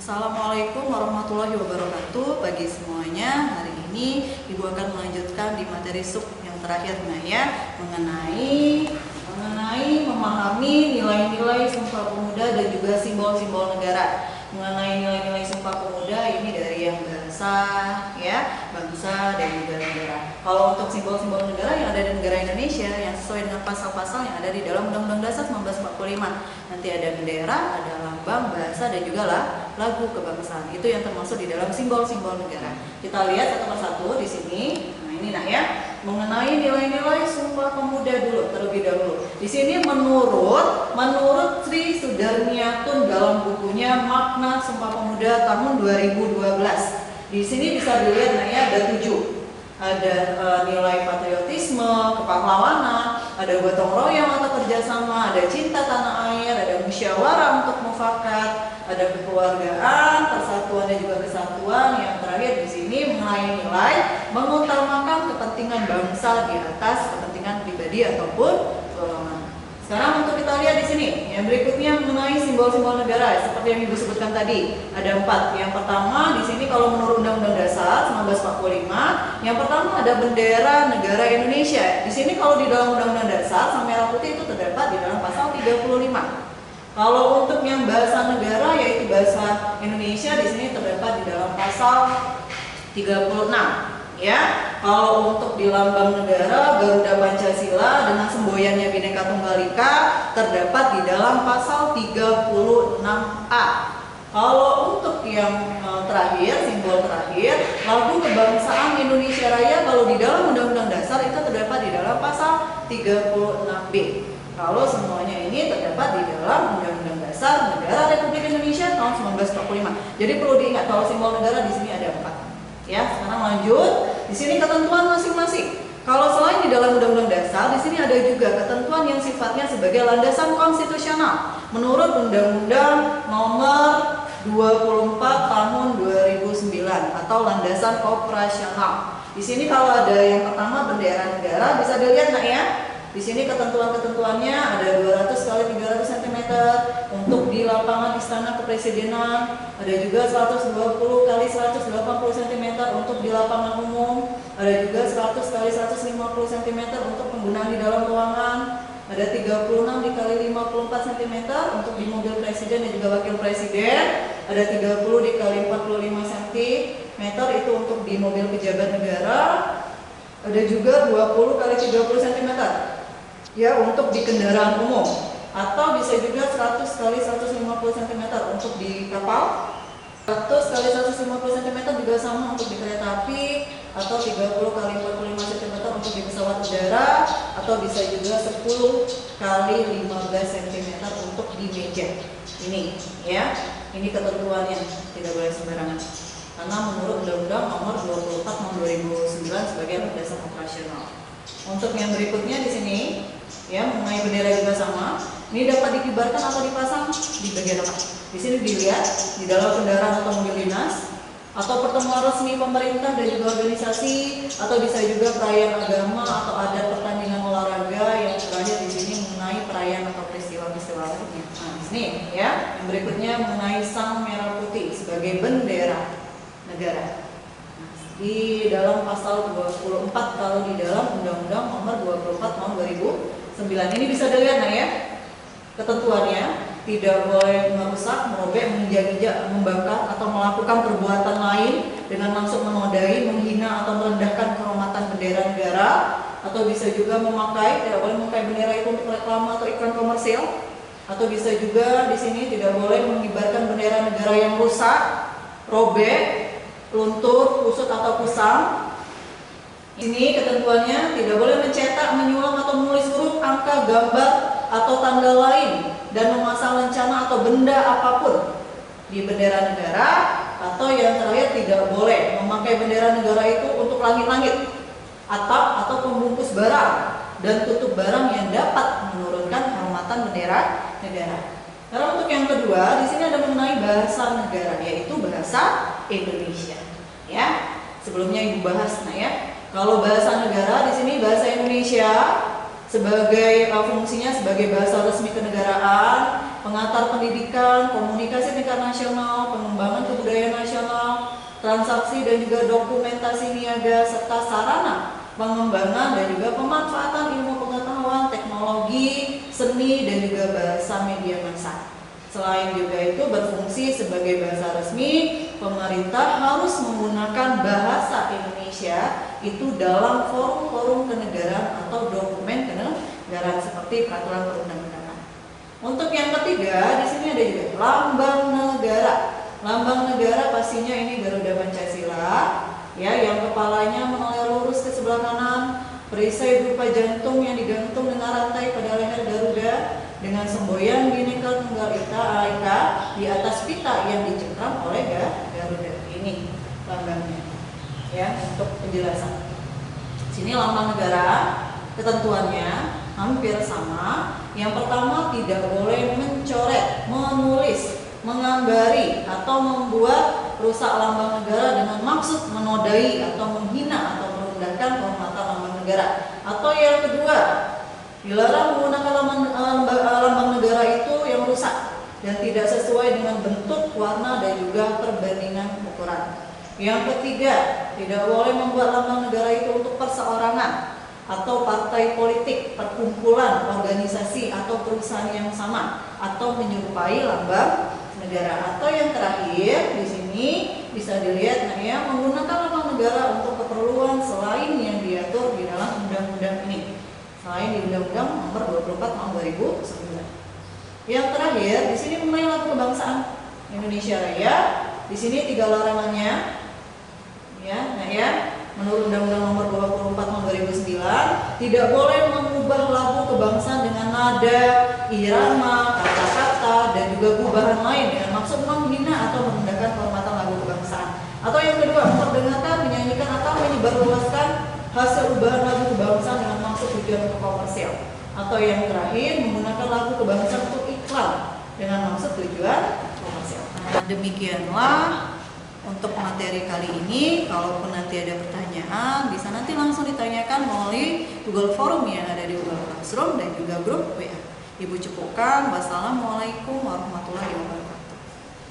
Assalamualaikum warahmatullahi wabarakatuh. Bagi semuanya, hari ini Ibu akan melanjutkan di materi sub yang terakhir mengenai memahami nilai-nilai Sumpah Pemuda dan juga simbol-simbol negara. Mengenai nilai-nilai Sumpah Pemuda ini dari yang bangsa, bangsa dan juga negara. Kalau untuk simbol-simbol negara yang ada di negara Indonesia yang sesuai dengan pasal-pasal yang ada di dalam Undang-Undang Dasar 1945, nanti ada bendera, ada lambang, bahasa dan juga lagu kebangsaan. Itu yang termasuk di dalam simbol-simbol negara. Kita lihat satu persatu di sini. Nah, ini mengenai nilai-nilai Sumpah Pemuda terlebih dahulu. Di sini menurut Sri Sudarmiatun dalam bukunya Makna Sumpah Pemuda tahun 2012. Di sini bisa dilihat ada 7. Ada nilai patriotisme, kepahlawanan, ada gotong royong atau kerjasama, ada cinta tanah air, ada musyawarah untuk mufakat, ada kekeluargaan, persatuan dan juga kesatuan. Yang terakhir di sini mengenai nilai mengutamakan kepentingan bangsa di atas kepentingan pribadi ataupun golongan. Sekarang untuk kita lihat di sini, yang berikutnya mengenai simbol-simbol negara seperti yang Ibu sebutkan tadi, ada 4. Yang pertama di sini kalau menurut Undang-Undang Dasar 1945, yang pertama ada bendera negara Indonesia. Di sini kalau di dalam Undang-Undang Dasar sang merah putih itu terdapat di dalam pasal 35. Kalau untuk yang bahasa negara yaitu bahasa Indonesia di sini terdapat di dalam pasal 36. Kalau untuk di lambang negara Garuda Pancasila dengan semboyannya Bhinneka Tunggal Ika terdapat di dalam pasal 36A. Kalau untuk yang terakhir, simbol terakhir, lagu kebangsaan Indonesia Raya kalau di dalam Undang-Undang Dasar itu terdapat di dalam pasal 36B. Kalau semuanya ini terdapat di dalam Undang-Undang Dasar Negara Republik Indonesia tahun 1945. Jadi perlu diingat kalau simbol negara di sini ada 4. Sekarang lanjut. Di sini ketentuan masing-masing. Kalau selain di dalam Undang-Undang Dasar, di sini ada juga ketentuan yang sifatnya sebagai landasan konstitusional menurut Undang-Undang Nomor 24 Tahun 2009 atau landasan operasional. Di sini kalau ada yang pertama bendera negara bisa dilihat Di sini ketentuan-ketentuannya ada 200 x 300 cm untuk di lapangan Istana Kepresidenan, ada juga 120 x 180 cm untuk di lapangan umum, ada juga 100 x 150 cm untuk penggunaan di dalam ruangan, ada 36 x 54 cm untuk di mobil presiden dan juga wakil presiden, ada 30 x 45 cm itu untuk di mobil pejabat negara, ada juga 20 x 30 cm untuk di kendaraan umum, atau bisa juga 100 x 150 cm untuk di kapal, 100 x 150 cm juga sama untuk di kereta api, atau 30 x 45 cm untuk di pesawat udara, atau bisa juga 10 x 15 cm untuk di meja. Ini ketentuannya, tidak boleh sembarangan. Karena menurut Undang-Undang Nomor 24 Tahun 2009 sebagai landasan operasional. Untuk yang berikutnya di sini, mengenai bendera juga sama. Ini dapat dikibarkan atau dipasang di bagian apa? Di sini dilihat di dalam kendaraan atau mobil dinas, atau pertemuan resmi pemerintah dan juga organisasi, atau bisa juga perayaan agama atau adat pertandingan olahraga. Yang terakhir di sini mengenai perayaan atau peristiwa-peristiwa lainnya. Nah, di sini yang berikutnya mengenai sang merah putih sebagai bendera negara. Di dalam pasal 24 kalau di dalam Undang-Undang Nomor 24 Tahun 2009 ini bisa dilihat ketentuannya, tidak boleh merusak, merobek, menginjak-injak, membakar atau melakukan perbuatan lain dengan maksud menodai, menghina atau merendahkan kehormatan bendera negara, atau bisa juga tidak boleh memakai bendera itu untuk reklame atau iklan komersil, atau bisa juga di sini tidak boleh mengibarkan bendera negara yang rusak, robek, luntur, kusut atau kusam. Ini ketentuannya tidak boleh mencetak, menyulam atau menulis huruf, angka, gambar atau tanda lain dan memasang lencana atau benda apapun di bendera negara, atau yang terakhir tidak boleh memakai bendera negara itu untuk langit-langit, atap atau pembungkus barang dan tutup barang yang dapat menurunkan kehormatan bendera negara. Karena untuk yang kedua, di sini ada mengenai bahasa negara, yaitu bahasa Indonesia. Sebelumnya Ibu bahas, kalau bahasa negara di sini bahasa Indonesia sebagai fungsinya sebagai bahasa resmi kenegaraan, pengantar pendidikan, komunikasi tingkat nasional, pengembangan transaksi dan juga dokumentasi niaga, serta sarana pengembangan dan juga pemanfaatan ilmu pengetahuan, teknologi, seni, dan juga bahasa media massa. Selain juga itu berfungsi sebagai bahasa resmi, pemerintah harus menggunakan bahasa Indonesia itu dalam forum-forum kenegaraan atau dokumen kenegaraan seperti peraturan perundang-undangan. Untuk yang ketiga, di sini ada juga lambang negara. Lambang negara pastinya ini Garuda Pancasila, ya, yang kepalanya menoleh lurus ke sebelah kanan, perisai berupa jantung yang digantung dengan rantai pada leher Garuda, dengan semboyan Bhinneka Tunggal Ika di atas pita yang dicengkram oleh Garuda. Ini lambangnya, ya, untuk penjelasan. Sini lambang negara, ketentuannya hampir sama. Yang pertama, tidak boleh mencoret, menulis, mengambari atau membuat rusak lambang negara dengan maksud menodai atau menghina atau merendahkan kehormatan lambang negara. Atau yang kedua, dilarang menggunakan lambang negara itu yang rusak dan tidak sesuai dengan bentuk, warna, dan juga perbandingan ukuran. Yang ketiga, tidak boleh membuat lambang negara itu untuk perseorangan atau partai politik, perkumpulan, organisasi, atau perusahaan yang sama atau menyerupai lambang negara. Atau yang terakhir di sini bisa dilihat, ya, menggunakan lambang negara untuk keperluan selain yang diatur di dalam undang-undang ini, selain di Undang-Undang Nomor 24 Tahun 2009. Yang terakhir di sini mengenai lagu kebangsaan Indonesia Raya. Di sini 3 larangannya, ya, nah, ya. Menurut Undang-Undang Nomor 24 Tahun 2009, tidak boleh mengubah lagu kebangsaan dengan nada, irama, kata-kata, dan juga gubahan lain dengan maksud menghina atau merendahkan kehormatan lagu kebangsaan. Atau yang kedua, memperdengarkan, menyanyikan, atau menyebarluaskan hasil ubahan lagu kebangsaan dengan maksud tujuan untuk komersial. Atau yang terakhir, menggunakan lagu kebangsaan untuk iklan dengan maksud tujuan komersial. Nah, demikianlah untuk materi kali ini. Kalaupun nanti ada pertanyaan, bisa nanti langsung ditanyakan melalui Google Forum yang ada di Google Classroom dan juga grup WA. Ibu cukupkan. Wassalamualaikum warahmatullahi wabarakatuh.